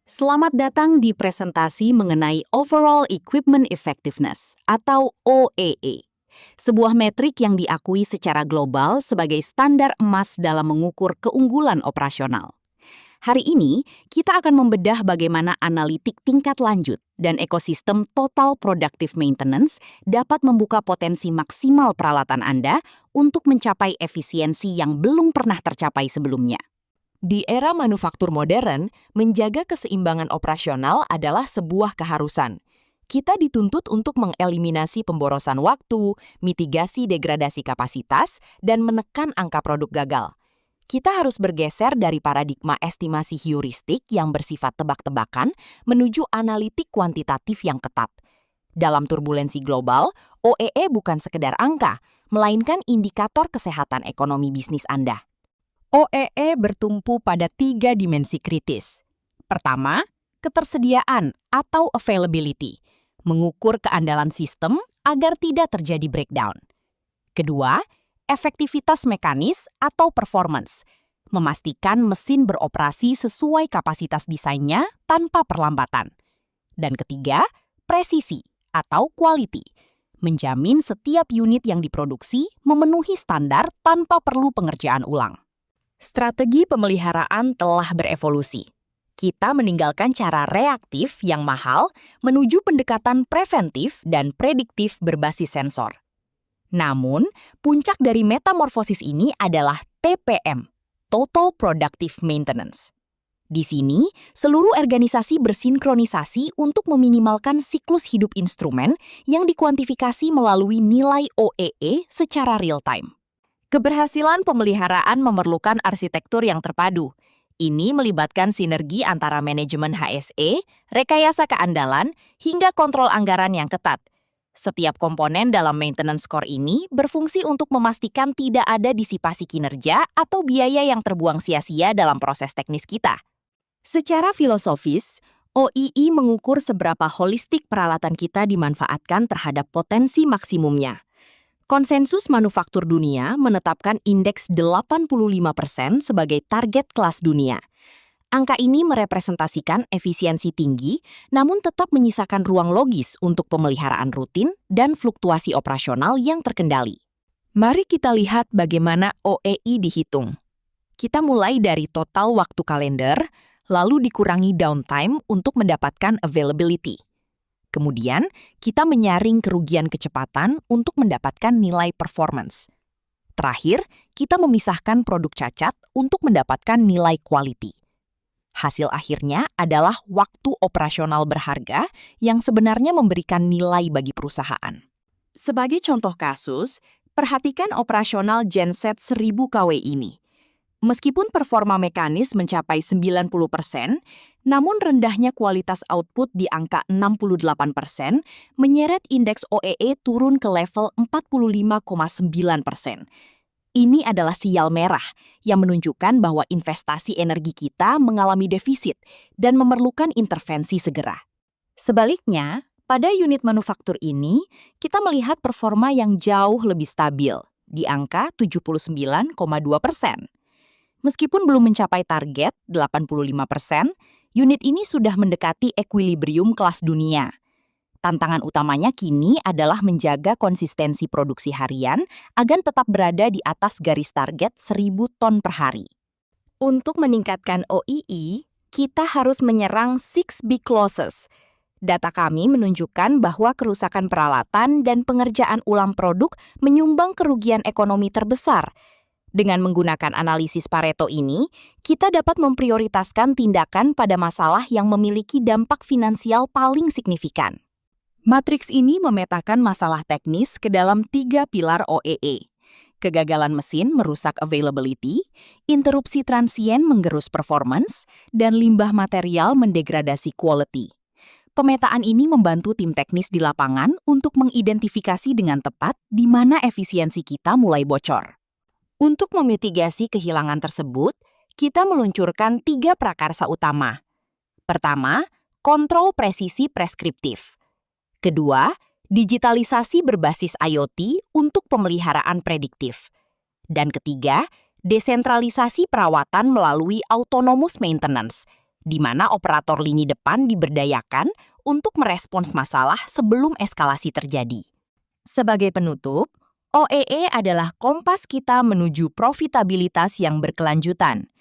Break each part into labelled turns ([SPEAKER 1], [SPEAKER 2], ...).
[SPEAKER 1] Selamat datang di presentasi mengenai Overall Equipment Effectiveness atau OEE, sebuah metrik yang diakui secara global sebagai standar emas dalam mengukur keunggulan operasional. Hari ini, kita akan membedah bagaimana analitik tingkat lanjut dan ekosistem Total Productive Maintenance dapat membuka potensi maksimal peralatan Anda untuk mencapai efisiensi yang belum pernah tercapai sebelumnya.
[SPEAKER 2] Di era manufaktur modern, menjaga keseimbangan operasional adalah sebuah keharusan. Kita dituntut untuk mengeliminasi pemborosan waktu, mitigasi degradasi kapasitas, dan menekan angka produk gagal. Kita harus bergeser dari paradigma estimasi heuristik yang bersifat tebak-tebakan menuju analitik kuantitatif yang ketat. Dalam turbulensi global, OEE bukan sekedar angka, melainkan indikator kesehatan ekonomi bisnis Anda.
[SPEAKER 3] OEE bertumpu pada 3 dimensi kritis. Pertama, ketersediaan atau availability, mengukur keandalan sistem agar tidak terjadi breakdown. Kedua, efektivitas mekanis atau performance, memastikan mesin beroperasi sesuai kapasitas desainnya tanpa perlambatan. Dan ketiga, presisi atau quality, menjamin setiap unit yang diproduksi memenuhi standar tanpa perlu pengerjaan ulang.
[SPEAKER 2] Strategi pemeliharaan telah berevolusi. Kita meninggalkan cara reaktif yang mahal menuju pendekatan preventif dan prediktif berbasis sensor. Namun, puncak dari metamorfosis ini adalah TPM, Total Productive Maintenance. Di sini, seluruh organisasi bersinkronisasi untuk meminimalkan siklus hidup instrumen yang dikuantifikasi melalui nilai OEE secara real-time.
[SPEAKER 1] Keberhasilan pemeliharaan memerlukan arsitektur yang terpadu. Ini melibatkan sinergi antara manajemen HSE, rekayasa keandalan, hingga kontrol anggaran yang ketat. Setiap komponen dalam maintenance core ini berfungsi untuk memastikan tidak ada disipasi kinerja atau biaya yang terbuang sia-sia dalam proses teknis kita.
[SPEAKER 2] Secara filosofis, OEE mengukur seberapa holistik peralatan kita dimanfaatkan terhadap potensi maksimumnya. Konsensus manufaktur dunia menetapkan indeks 85% sebagai target kelas dunia. Angka ini merepresentasikan efisiensi tinggi, namun tetap menyisakan ruang logis untuk pemeliharaan rutin dan fluktuasi operasional yang terkendali. Mari kita lihat bagaimana OEE dihitung. Kita mulai dari total waktu kalender, lalu dikurangi downtime untuk mendapatkan availability. Kemudian, kita menyaring kerugian kecepatan untuk mendapatkan nilai performance. Terakhir, kita memisahkan produk cacat untuk mendapatkan nilai quality. Hasil akhirnya adalah waktu operasional berharga yang sebenarnya memberikan nilai bagi perusahaan.
[SPEAKER 1] Sebagai contoh kasus, perhatikan operasional genset 1000 kW ini. Meskipun performa mekanis mencapai 90%, namun rendahnya kualitas output di angka 68% menyeret indeks OEE turun ke level 45,9%. Ini adalah sial merah yang menunjukkan bahwa investasi energi kita mengalami defisit dan memerlukan intervensi segera.
[SPEAKER 3] Sebaliknya, pada unit manufaktur ini, kita melihat performa yang jauh lebih stabil, di angka 79,2%. Meskipun belum mencapai target 85%, unit ini sudah mendekati equilibrium kelas dunia. Tantangan utamanya kini adalah menjaga konsistensi produksi harian agar tetap berada di atas garis target 1000 ton per hari.
[SPEAKER 2] Untuk meningkatkan OEE, kita harus menyerang 6 big losses. Data kami menunjukkan bahwa kerusakan peralatan dan pengerjaan ulang produk menyumbang kerugian ekonomi terbesar. Dengan menggunakan analisis Pareto ini, kita dapat memprioritaskan tindakan pada masalah yang memiliki dampak finansial paling signifikan.
[SPEAKER 1] Matriks ini memetakan masalah teknis ke dalam 3 pilar OEE. Kegagalan mesin merusak availability, interupsi transien menggerus performance, dan limbah material mendegradasi quality. Pemetaan ini membantu tim teknis di lapangan untuk mengidentifikasi dengan tepat di mana efisiensi kita mulai bocor.
[SPEAKER 2] Untuk memitigasi kehilangan tersebut, kita meluncurkan 3 prakarsa utama. Pertama, kontrol presisi preskriptif. Kedua, digitalisasi berbasis IoT untuk pemeliharaan prediktif. Dan ketiga, desentralisasi perawatan melalui autonomous maintenance di mana operator lini depan diberdayakan untuk merespons masalah sebelum eskalasi terjadi. Sebagai penutup, OEE adalah kompas kita menuju profitabilitas yang berkelanjutan.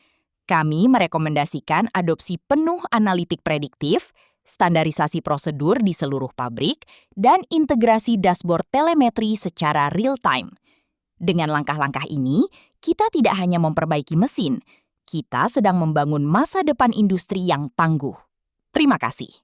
[SPEAKER 2] Kami merekomendasikan adopsi penuh analitik prediktif, standarisasi prosedur di seluruh pabrik, dan integrasi dashboard telemetri secara real-time. Dengan langkah-langkah ini, kita tidak hanya memperbaiki mesin, kita sedang membangun masa depan industri yang tangguh. Terima kasih.